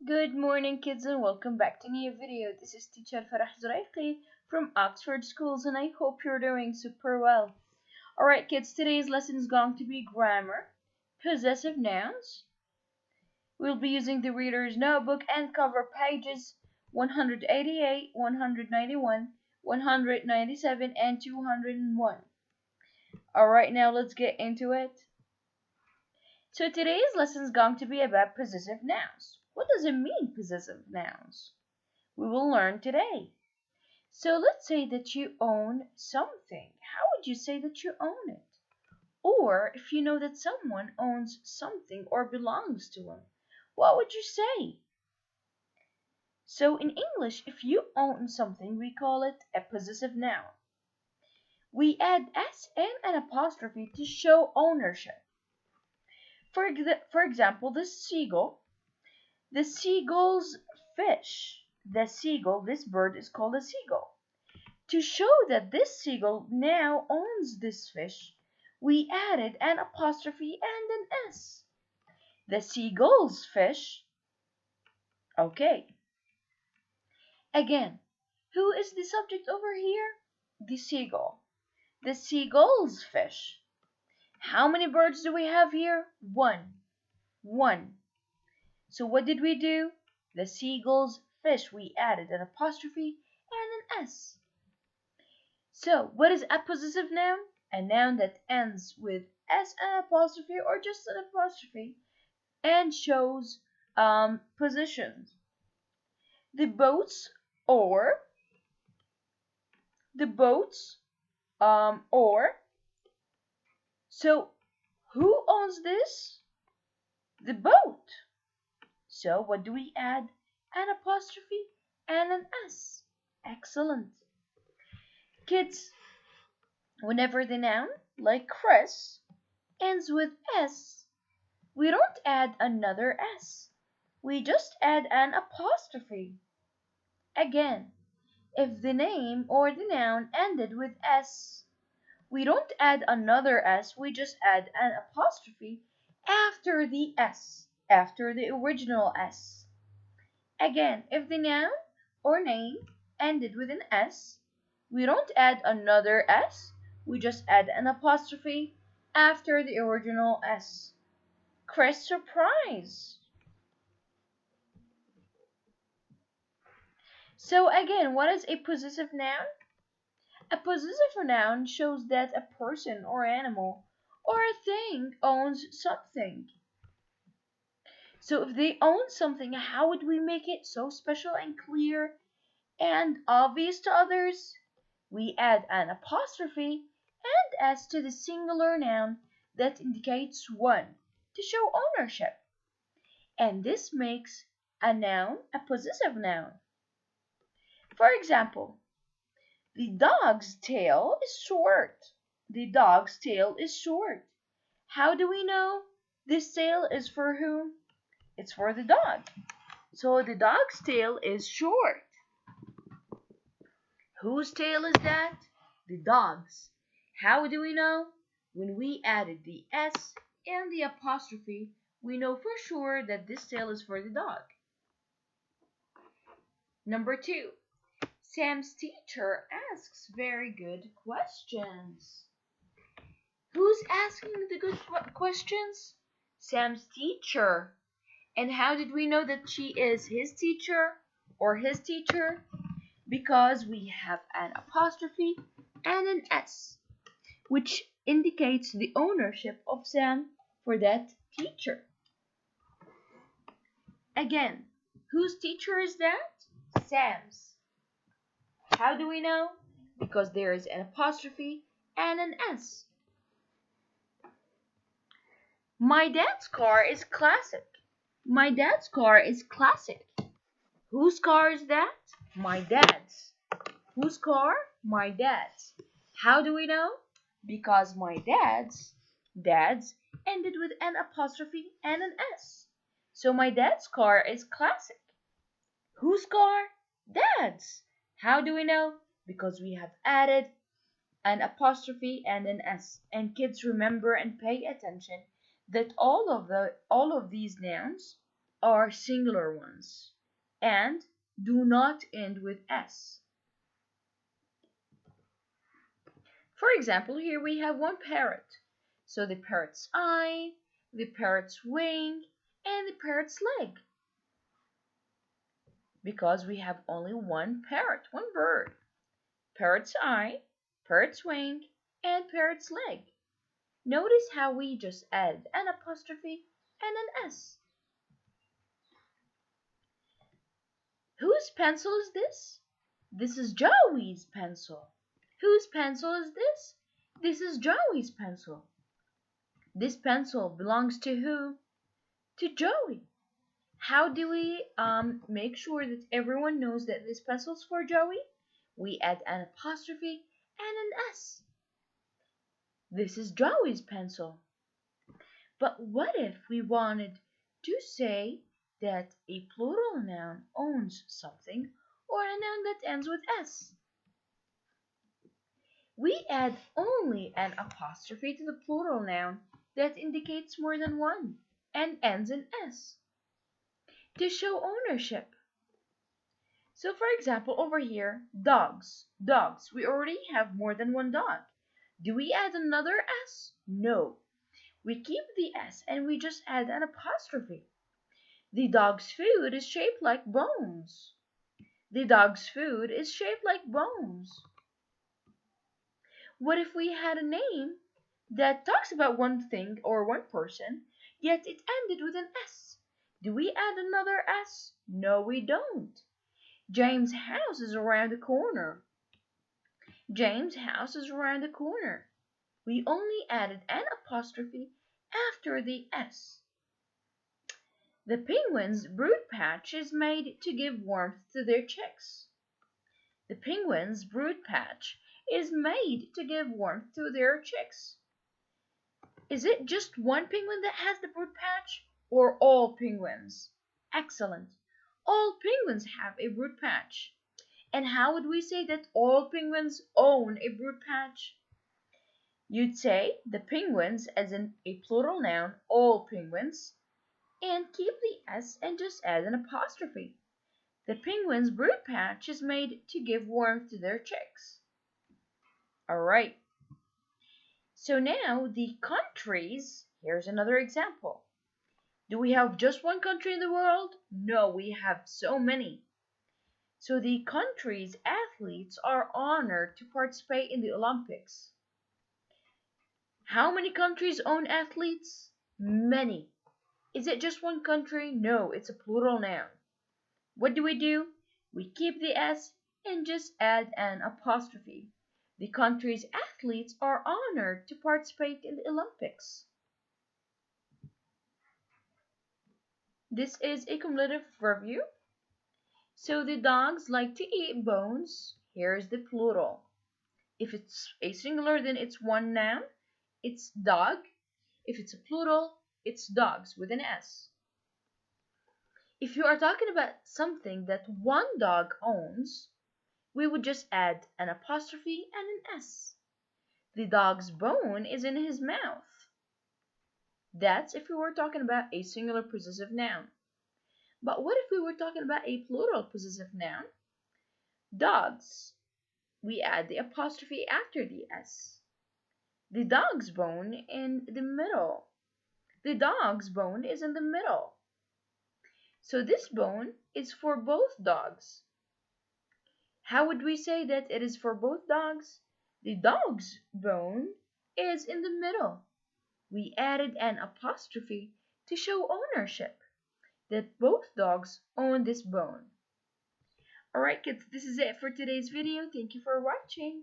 Good morning, kids, and welcome back to a new video. This is teacher Farah Zuraiki from Oxford Schools, and I hope you're doing super well. Alright, kids, today's lesson is going to be grammar, possessive nouns. We'll be using the reader's notebook and cover pages 188, 191, 197, and 201. Alright, now let's get into it. So today's lesson is going to be about possessive nouns. What does it mean, possessive nouns? We will learn today. So let's say that you own something. How would you say that you own it? Or if you know that someone owns something or belongs to them, what would you say? So in English, if you own something, we call it a possessive noun. We add s and an apostrophe to show ownership. For example, the seagull's fish. The seagull, this bird is called a seagull. To show that this seagull now owns this fish, we added an apostrophe and an S. The seagull's fish. Okay. Again, who is the subject over here? The seagull. The seagull's fish. How many birds do we have here? One. So what did we do? The seagull's fish. We added an apostrophe and an S. So, what is a possessive noun? A noun that ends with s and apostrophe or just an apostrophe and shows positions. The boats or so who owns this? The boat. So what do we add? An apostrophe and an S. Excellent. Kids, whenever the noun, like Chris, ends with S, we don't add another S. We just add an apostrophe. Again, if the name or the noun ended with S, we don't add another S, we just add an apostrophe after the S, after the original S. Again, if the noun or name ended with an S, we don't add another S, we just add an apostrophe after the original S. Chris, surprise! So again, what is a possessive noun? A possessive noun shows that a person or animal or a thing owns something. So if they own something, how would we make it so special and clear and obvious to others? We add an apostrophe and s to the singular noun that indicates one to show ownership. And this makes a noun a possessive noun. For example, the dog's tail is short. The dog's tail is short. How do we know this tail is for whom? It's for the dog. So the dog's tail is short. Whose tail is that? The dog's. How do we know? When we added the S and the apostrophe, we know for sure that this tail is for the dog. Number 2. Sam's teacher asks very good questions. Who's asking the good questions? Sam's teacher. And how did we know that she is his teacher or his teacher? Because we have an apostrophe and an S, which indicates the ownership of Sam for that teacher. Again, whose teacher is that? Sam's. How do we know? Because there is an apostrophe and an S. My dad's car is classic. My dad's car is classic. Whose car is that? My dad's. Whose car? My dad's. How do we know? Because my dad's ended with an apostrophe and an S. So my dad's car is classic. Whose car? Dad's. How do we know? Because we have added an apostrophe and an S. And kids, remember and pay attention that all of these nouns are singular ones and do not end with S. For example, here we have one parrot. So the parrot's eye, the parrot's wing, and the parrot's leg. Because we have only one parrot, one bird. Parrot's eye, parrot's wing, and parrot's leg. Notice how we just add an apostrophe and an S. Whose pencil is this? This is Joey's pencil. Whose pencil is this? This is Joey's pencil. This pencil belongs to who? To Joey. How do we make sure that everyone knows that this pencil's for Joey? We add an apostrophe and an S. This is Joey's pencil. But what if we wanted to say that a plural noun owns something or a noun that ends with S? We add only an apostrophe to the plural noun that indicates more than one and ends in S to show ownership. So for example, over here, dogs. Dogs. We already have more than one dog. Do we add another S? No. We keep the S and we just add an apostrophe. The dog's food is shaped like bones. The dog's food is shaped like bones. What if we had a name that talks about one thing or one person, yet it ended with an S? Do we add another S? No, we don't. James' house is around the corner. James' house is around the corner. We only added an apostrophe after the S. The penguin's brood patch is made to give warmth to their chicks. The penguin's brood patch is made to give warmth to their chicks. Is it just one penguin that has the brood patch or all penguins? Excellent. All penguins have a brood patch. And how would we say that all penguins own a brood patch? You'd say the penguins as in a plural noun, all penguins, and keep the S and just add an apostrophe. The penguin's brood patch is made to give warmth to their chicks. Alright. So now the countries, here's another example. Do we have just one country in the world? No, we have so many. So the country's athletes are honored to participate in the Olympics. How many countries own athletes? Many. Is it just one country? No, it's a plural noun. What do? We keep the S and just add an apostrophe. The country's athletes are honored to participate in the Olympics. This is a cumulative review. So the dogs like to eat bones. Here's the plural. If it's a singular, then it's one noun. It's dog. If it's a plural, it's dogs with an S. If you are talking about something that one dog owns, we would just add an apostrophe and an S. The dog's bone is in his mouth. That's if we were talking about a singular possessive noun. But what if we were talking about a plural possessive noun? Dogs. We add the apostrophe after the S. The dog's bone in the middle. The dog's bone is in the middle. So this bone is for both dogs. How would we say that it is for both dogs? The dog's bone is in the middle. We added an apostrophe to show ownership, that both dogs own this bone. Alright kids, this is it for today's video. Thank you for watching.